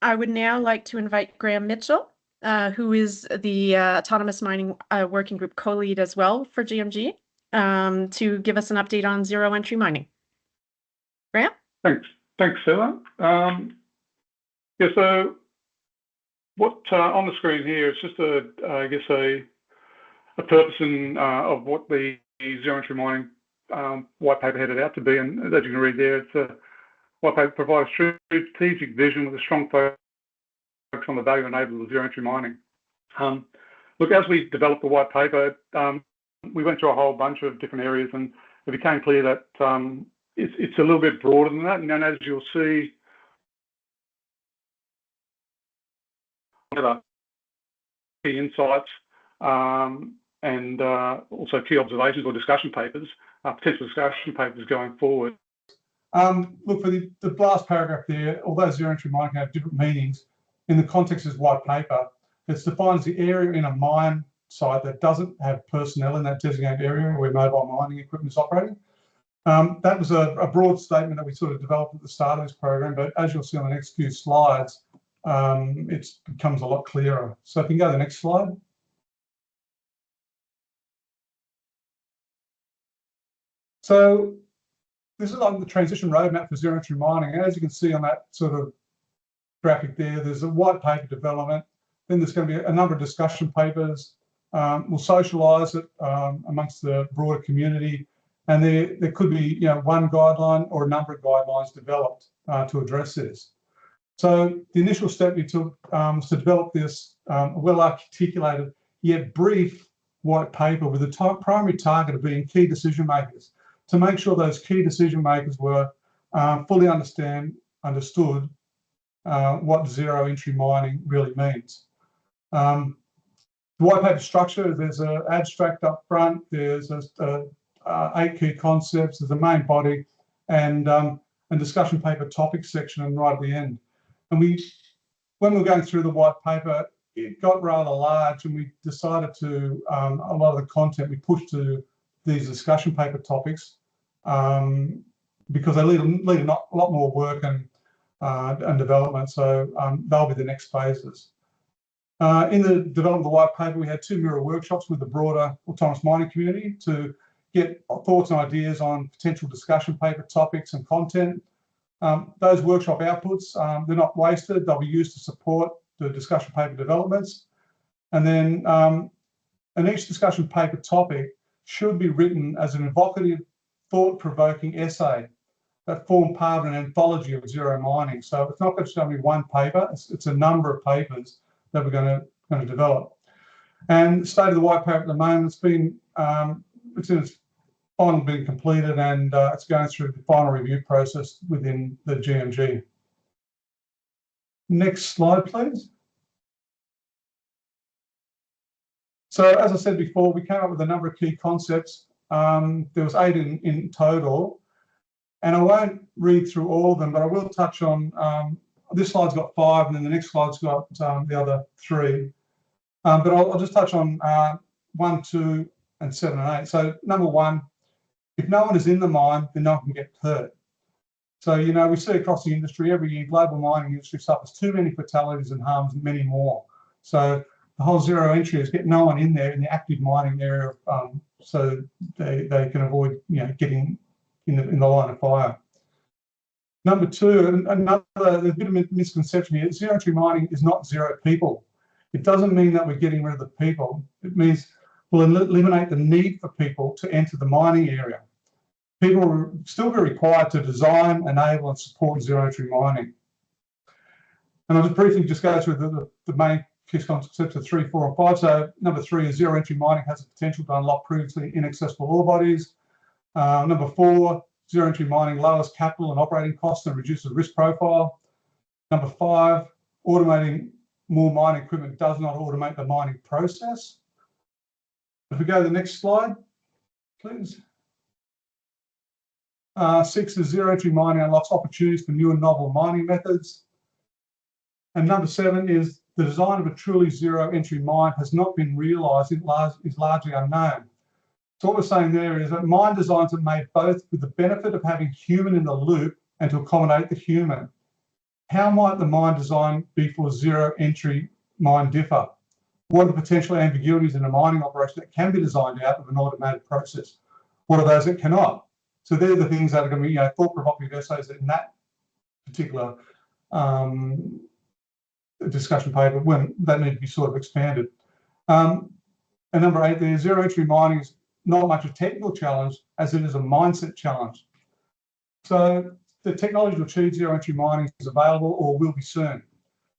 I would now like to invite Graham Mitchell, who is the Autonomous Mining Working Group co-lead as well for GMG, to give us an update on zero entry mining. Graham? Thanks, Sarah. Yeah, so what on the screen here is just I guess a purpose of what the zero entry mining white paper headed out to be, and as you can read there, it's a white paper provides strategic vision with a strong focus on the value enabled of zero entry mining. Look, as we developed the white paper, we went through a whole bunch of different areas, and it became clear that it's a little bit broader than that. And as you'll see, key insights and also key observations or discussion papers, potential discussion papers going forward. Look, for the last paragraph there, although zero entry mining can have different meanings, in the context of this white paper, it's defined as the area in a mine site that doesn't have personnel in that designated area where mobile mining equipment is operating. That was a broad statement that we sort of developed at the start of this program, but as you'll see on the next few slides, it becomes a lot clearer. So if you can go to the next slide. So this is like the transition roadmap for zero entry mining. And as you can see on that sort of graphic there, there's a white paper development. Then there's going to be a number of discussion papers. We'll socialise it amongst the broader community. And there could be one guideline or a number of guidelines developed to address this. So the initial step we took was to develop this well-articulated yet brief white paper with the primary target of being key decision makers, to make sure those key decision makers were fully understood what zero entry mining really means. The white paper structure, there's an abstract up front, there's 8 key concepts, there's a main body, and discussion paper topics section and right at the end. And when we were going through the white paper, it got rather large, and we decided to, a lot of the content we pushed to these discussion paper topics because they need a lot more work and development, so they'll be the next phases. In the development of the white paper, we had 2 mirror workshops with the broader autonomous mining community to get thoughts and ideas on potential discussion paper topics and content. Those workshop outputs, they're not wasted, they'll be used to support the discussion paper developments. And then and each discussion paper topic should be written as an evocative, thought-provoking essay that form part of an anthology of zero mining. So it's not just going to be one paper, it's a number of papers that we're going to develop. And the state of the white paper at the moment, it's in its final being completed, and it's going through the final review process within the GMG. Next slide, please. So as I said before, we came up with a number of key concepts. There was 8 in total, and I won't read through all of them, but I will touch on, this slide's got 5, and then the next slide's got the other 3. But I'll just touch on 1, 2, and 7 and 8. So number 1, if no one is in the mine, then no one can get hurt. So, we see across the industry every year, global mining industry suffers too many fatalities and harms many more. So the whole zero entry is get no one in there in the active mining area, so they can avoid, getting in the line of fire. Number 2, there's a bit of a misconception here. Zero entry mining is not zero people. It doesn't mean that we're getting rid of the people. It means we'll eliminate the need for people to enter the mining area. People will still be required to design, enable, and support zero entry mining. And I'll just briefly go through the main key concepts of 3, 4, and 5. So number 3 is zero entry mining has the potential to unlock previously inaccessible ore bodies. Number 4, zero entry mining lowers capital and operating costs and reduces risk profile. Number 5, automating more mining equipment does not automate the mining process. If we go to the next slide, please. 6 is zero entry mining unlocks opportunities for new and novel mining methods. And number 7 is the design of a truly zero entry mine has not been realised, is largely unknown. So what we're saying there is that mine designs are made both with the benefit of having human in the loop and to accommodate the human. How might the mine design be for zero entry mine differ? What are the potential ambiguities in a mining operation that can be designed out of an automated process? What are those that cannot? So they're the things that are going to be, thought-provoking essays in that particular discussion paper when that need to be sort of expanded. And number 8 there, zero entry mining is not much a technical challenge as it is a mindset challenge. So the technology to achieve zero entry mining is available or will be soon.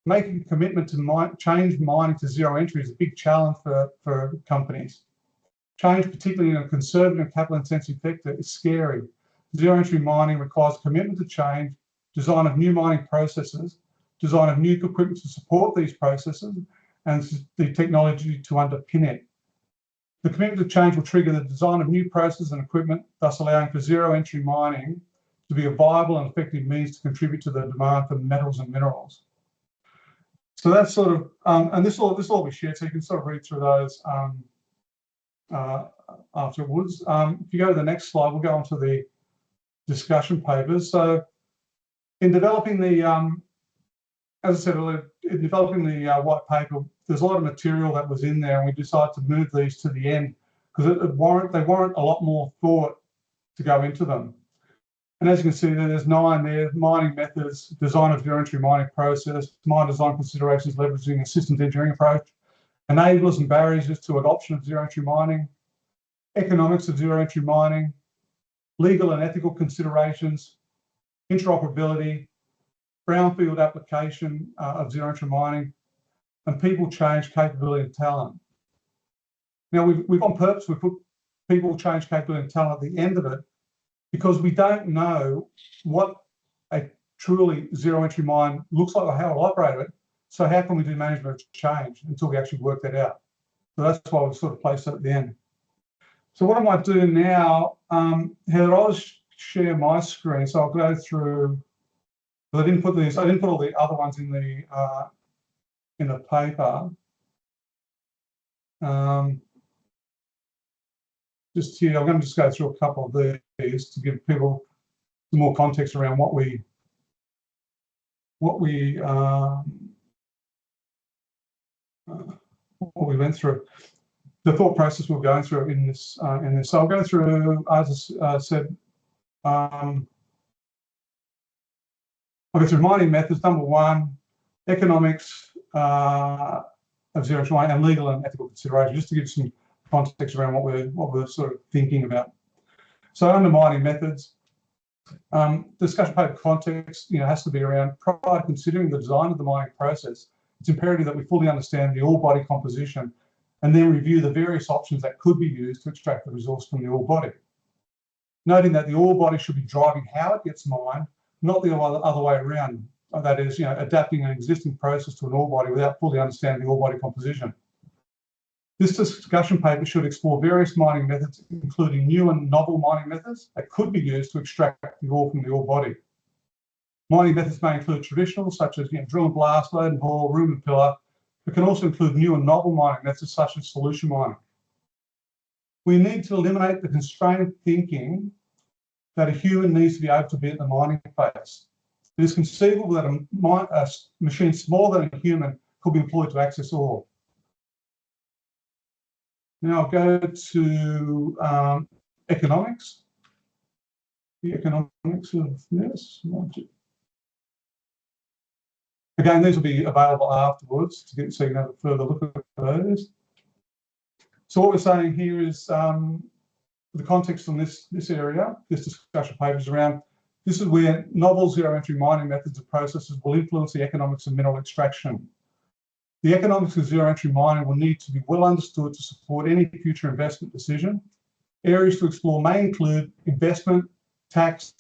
Making a commitment to change mining to zero entry is a big challenge for companies. Change, particularly in a conservative and capital intensive sector, is scary. Zero entry mining requires commitment to change, design of new mining processes, design of new equipment to support these processes, and the technology to underpin it. The commitment to change will trigger the design of new processes and equipment, thus allowing for zero entry mining to be a viable and effective means to contribute to the demand for metals and minerals. So that's sort of, and this will all be shared, so you can sort of read through those afterwards. If you go to the next slide, we'll go on to the discussion papers. So in developing the, as I said earlier, in developing the white paper, there's a lot of material that was in there, and we decided to move these to the end because they warrant a lot more thought to go into them. And as you can see there's 9 there: mining methods, design of zero entry mining process, mine design considerations leveraging a systems engineering approach, enablers and barriers to adoption of zero entry mining, economics of zero entry mining, legal and ethical considerations, interoperability, brownfield application of zero entry mining, and people change, capability and talent. Now we've on purpose, we put people change, capability and talent at the end of it because we don't know what a truly zero entry mine looks like or how it'll operate it. So how can we do management of change until we actually work that out? So that's why we've sort of placed it at the end. So what I might do now, Heather, I'll just share my screen. So I'll go through, but I didn't put all the other ones in the paper. Just here, I'm going to just go through a couple of these to give people some more context around what we went through, the thought process we're going through in this. So I'll go through, as I said, I'll go through mining methods. Number 1, economics of zero entry mining and legal and ethical considerations, just to give some context around what we're sort of thinking about. So under mining methods, discussion paper context, has to be around prior to considering the design of the mining process. It's imperative that we fully understand the ore body composition and then review the various options that could be used to extract the resource from the ore body. Noting that the ore body should be driving how it gets mined, not the other way around. That is, adapting an existing process to an ore body without fully understanding the ore body composition. This discussion paper should explore various mining methods, including new and novel mining methods that could be used to extract the ore from the ore body. Mining methods may include traditional, such as drill and blast, load and haul, room and pillar, but can also include new and novel mining methods, such as solution mining. We need to eliminate the constrained thinking that a human needs to be able to be at the mining phase. It is conceivable that a machine smaller than a human could be employed to access ore. Now I'll go to economics. The economics of this. Again, these will be available afterwards so you can have a further look at those. So what we're saying here is the context on this area, this discussion paper is around, this is where novel zero entry mining methods and processes will influence the economics of mineral extraction. The economics of zero entry mining will need to be well understood to support any future investment decision. Areas to explore may include investment, tax,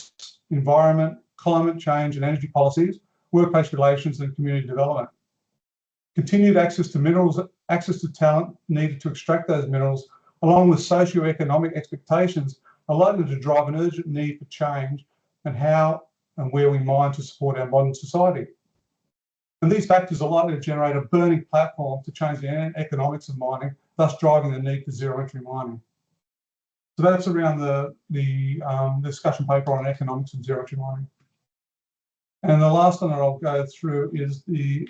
environment, climate change and energy policies, workplace relations and community development. Continued access to minerals, access to talent needed to extract those minerals, along with socio-economic expectations, are likely to drive an urgent need for change and how and where we mine to support our modern society. And these factors are likely to generate a burning platform to change the economics of mining, thus driving the need for zero entry mining. So that's around the discussion paper on economics of zero entry mining. And the last one that I'll go through is the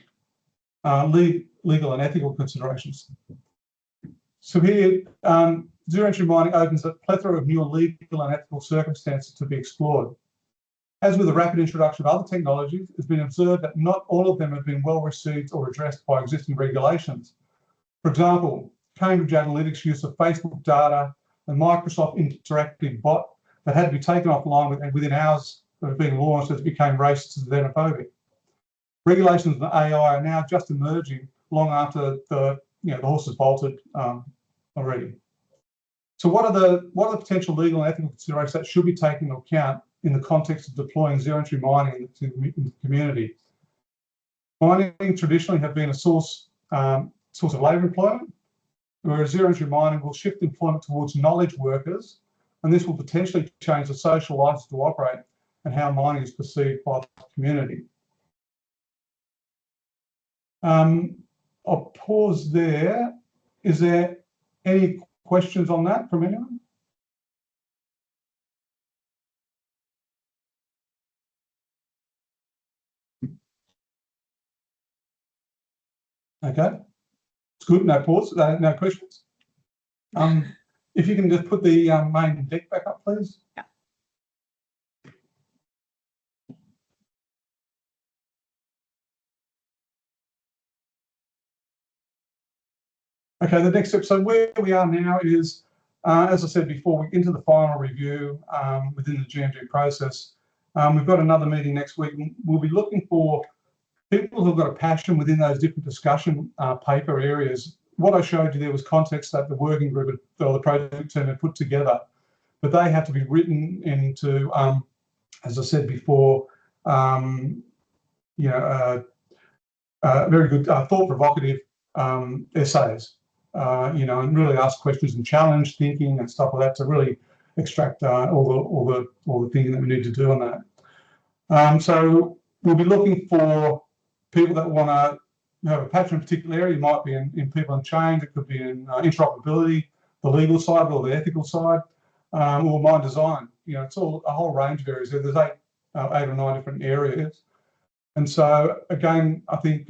legal and ethical considerations. So here, zero entry mining opens a plethora of new legal and ethical circumstances to be explored. As with the rapid introduction of other technologies, it's been observed that not all of them have been well received or addressed by existing regulations. For example, Cambridge Analytica's use of Facebook data and Microsoft Interactive Bot that had to be taken offline within hours of being launched as it became racist and xenophobic. Regulations on AI are now just emerging long after the horse has bolted already. So what are the potential legal and ethical considerations that should be taken into account in the context of deploying zero-entry mining in the community? Mining traditionally have been a source of labour employment, whereas zero-entry mining will shift employment towards knowledge workers, and this will potentially change the social license to operate and how mining is perceived by the community. I'll pause there. Is there any questions on that from anyone? Okay, it's good. No pause. No questions. If you can just put the main deck back up, please. Yeah. Okay, the next step. So where we are now is, as I said before, we're into the final review within the GMG process. We've got another meeting next week. We'll be looking for people who've got a passion within those different discussion paper areas. What I showed you there was context that the working group or the project team had put together, but they have to be written into, as I said before, very good, thought-provocative essays. And really ask questions and challenge thinking and stuff like that to really extract all the thinking that we need to do on that. So we'll be looking for people that want to have a passion in a particular area. It might be in people and change. It could be in interoperability, the legal side or the ethical side, or mine design. It's all a whole range of areas. There's eight or nine different areas. And so again, I think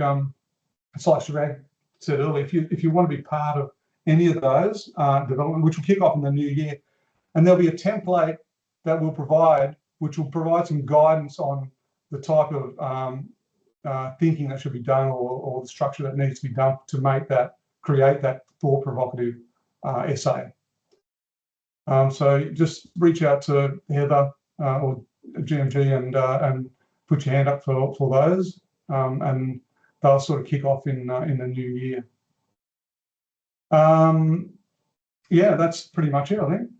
it's like Chirag said earlier, if you want to be part of any of those development, which will kick off in the new year, and there'll be a template that we'll provide, which will provide some guidance on the type of thinking that should be done or the structure that needs to be done to create that thought-provocative essay. So just reach out to Heather or GMG and put your hand up for those, and they'll sort of kick off in the new year. Yeah, that's pretty much it, I think.